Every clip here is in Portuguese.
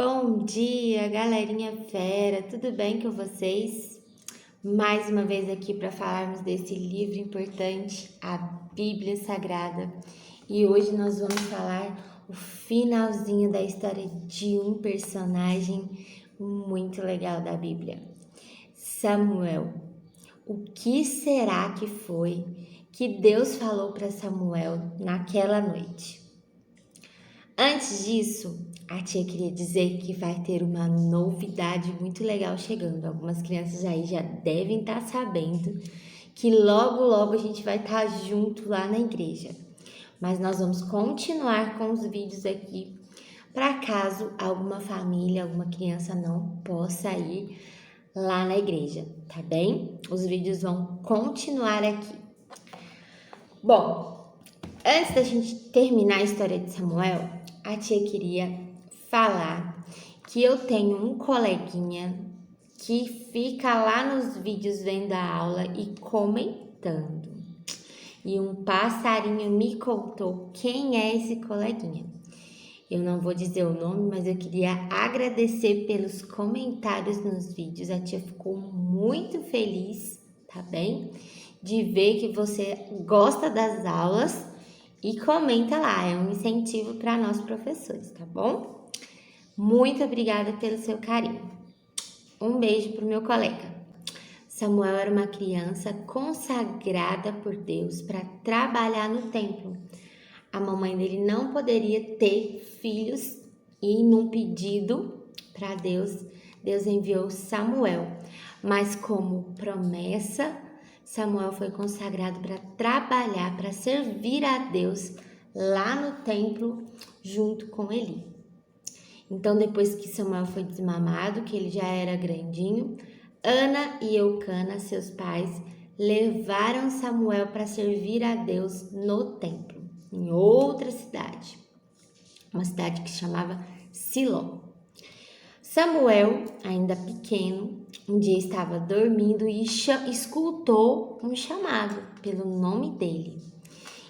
Bom dia, galerinha fera, tudo bem com vocês? Mais uma vez aqui para falarmos desse livro importante, a Bíblia Sagrada. E hoje nós vamos falar o finalzinho da história de um personagem muito legal da Bíblia, Samuel. O que será que foi que Deus falou para Samuel naquela noite? Antes disso, a tia queria dizer que vai ter uma novidade muito legal chegando. Algumas crianças aí já devem estar sabendo que logo a gente vai estar junto lá na igreja. Mas nós vamos continuar com os vídeos aqui para caso alguma família, alguma criança não possa ir lá na igreja, tá bem? Os vídeos vão continuar aqui. Bom, antes da gente terminar a história de Samuel, a tia queria falar que eu tenho um coleguinha que fica lá nos vídeos vendo a aula e comentando. E um passarinho me contou quem é esse coleguinha. Eu não vou dizer o nome, mas eu queria agradecer pelos comentários nos vídeos. A tia ficou muito feliz, tá bem? De ver que você gosta das aulas e comenta lá, é um incentivo para nós professores, tá bom? Muito obrigada pelo seu carinho. Um beijo pro meu colega. Samuel era uma criança consagrada por Deus para trabalhar no templo. A mamãe dele não poderia ter filhos e num pedido para Deus, Deus enviou Samuel. Mas como promessa, Samuel foi consagrado para trabalhar, para servir a Deus lá no templo junto com Eli. Então, depois que Samuel foi desmamado, que ele já era grandinho, Ana e Eucana, seus pais, levaram Samuel para servir a Deus no templo, em outra cidade, uma cidade que se chamava Siló. Samuel, ainda pequeno, um dia estava dormindo e escutou um chamado pelo nome dele.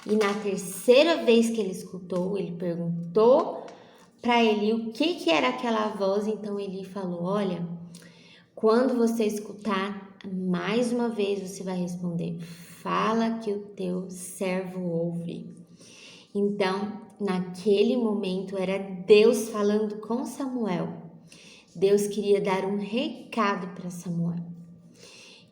E na terceira vez que ele escutou, ele perguntou para Eli o que era aquela voz. Então Eli falou: olha, quando você escutar mais uma vez, você vai responder: fala que o teu servo ouve. Então, naquele momento, era Deus falando com Samuel. Deus queria dar um recado para Samuel.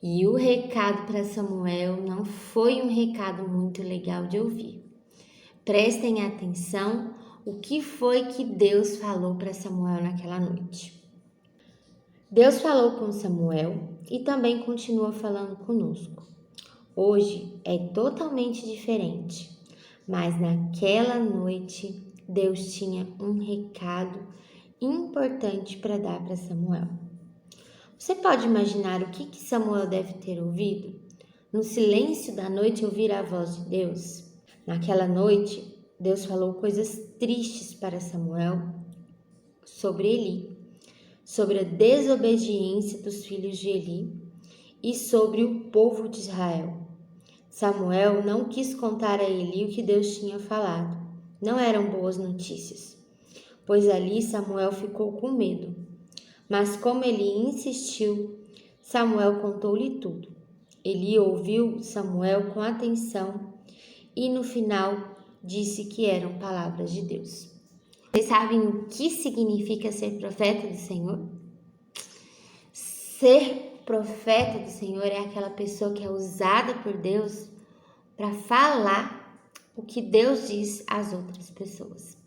E o recado para Samuel não foi um recado muito legal de ouvir. Prestem atenção o que foi que Deus falou para Samuel naquela noite. Deus falou com Samuel e também continua falando conosco. Hoje é totalmente diferente, mas naquela noite Deus tinha um recado importante para dar para Samuel. Você pode imaginar o que Samuel deve ter ouvido? No silêncio da noite ouvir a voz de Deus? Naquela noite, Deus falou coisas tristes para Samuel sobre Eli, sobre a desobediência dos filhos de Eli e sobre o povo de Israel. Samuel não quis contar a Eli o que Deus tinha falado. Não eram boas notícias, pois ali Samuel ficou com medo. Mas como Eli insistiu, Samuel contou-lhe tudo. Eli ouviu Samuel com atenção e no final disse que eram palavras de Deus. Vocês sabem o que significa ser profeta do Senhor? Ser profeta do Senhor é aquela pessoa que é usada por Deus para falar o que Deus diz às outras pessoas.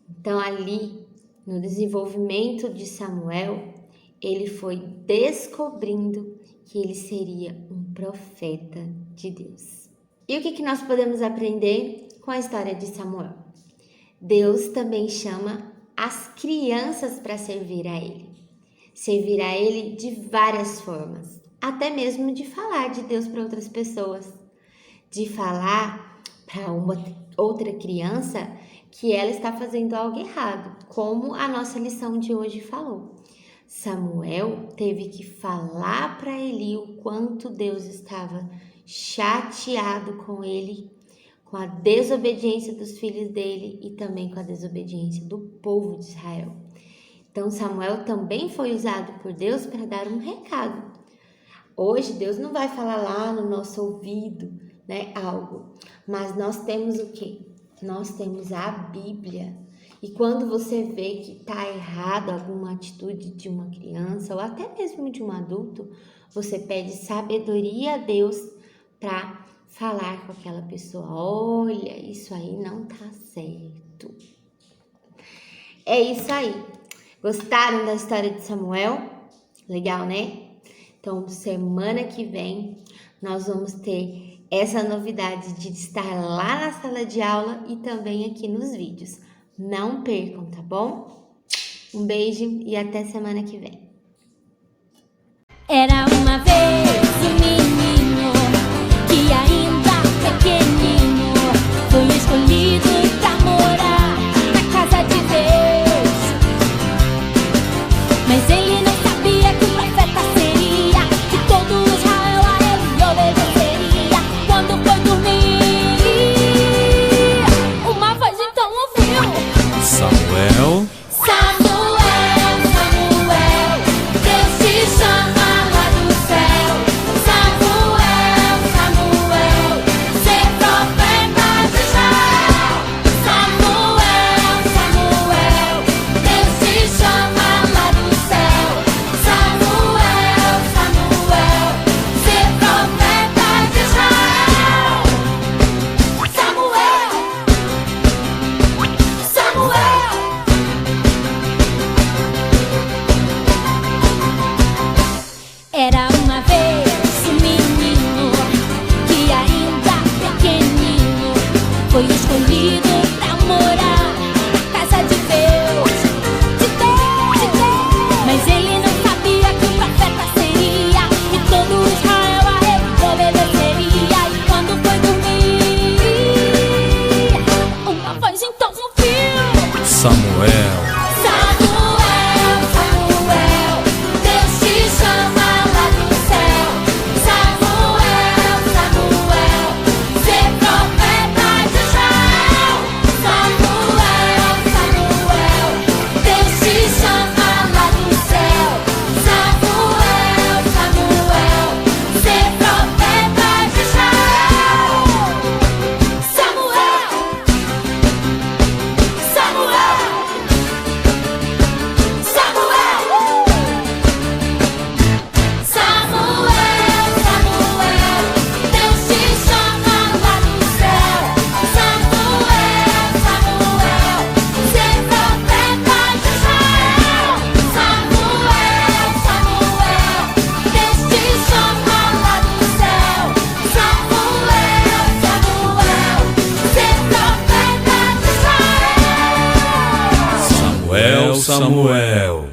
Então, ali, no desenvolvimento de Samuel, ele foi descobrindo que ele seria um profeta de Deus. E o que nós podemos aprender com a história de Samuel? Deus também chama as crianças para servir a ele. Servir a ele de várias formas, até mesmo de falar de Deus para outras pessoas, de falar para uma outra criança que ela está fazendo algo errado, como a nossa lição de hoje falou. Samuel teve que falar para Eli o quanto Deus estava chateado com ele, com a desobediência dos filhos dele e também com a desobediência do povo de Israel. Então, Samuel também foi usado por Deus para dar um recado. Hoje, Deus não vai falar lá no nosso ouvido, né, algo. Mas nós temos o quê? Nós temos a Bíblia. E quando você vê que está errado alguma atitude de uma criança ou até mesmo de um adulto, você pede sabedoria a Deus para falar com aquela pessoa. Olha, isso aí não tá certo. É isso aí. Gostaram da história de Samuel? Legal, né? Então, semana que vem, nós vamos ter essa novidade de estar lá na sala de aula e também aqui nos vídeos. Não percam, tá bom? Um beijo e até semana que vem. Era uma vez um menino que ainda pequenino foi escolhido pra morar na casa de Deus. Mas ele não sabia que o profeta seria, que todo Israel a ele obedeceria. Quando foi dormir, uma voz então ouviu: Samuel, Samuel, Samuel, Deus te chama lá do céu. Samuel, Samuel, ser profeta de Israel. Samuel, Samuel, Deus te chama lá do céu. Samuel, Samuel, ser profeta de Israel. Samuel, Samuel. Era uma vez um menino que ainda pequenino foi escolhido pra morar na casa de Deus, de Deus, de Deus. Mas ele não sabia que o profeta seria, que todo Israel a ele obedeceria. E quando foi dormir, uma voz então ouviu: Samuel, Samuel, Samuel, Deus te chama lá do céu. Samuel, Samuel, ser profeta de Israel. Samuel, Samuel, Deus te chama lá do céu. Samuel, Samuel, ser profeta de Israel. Samuel, Samuel, Samuel, Samuel, Samuel, Deus te chama lá do céu. Samuel, Samuel, ser profeta de Israel. Samuel, Samuel, Deus te chama lá do céu. Samuel, Samuel, ser profeta de Israel. Samuel, Samuel.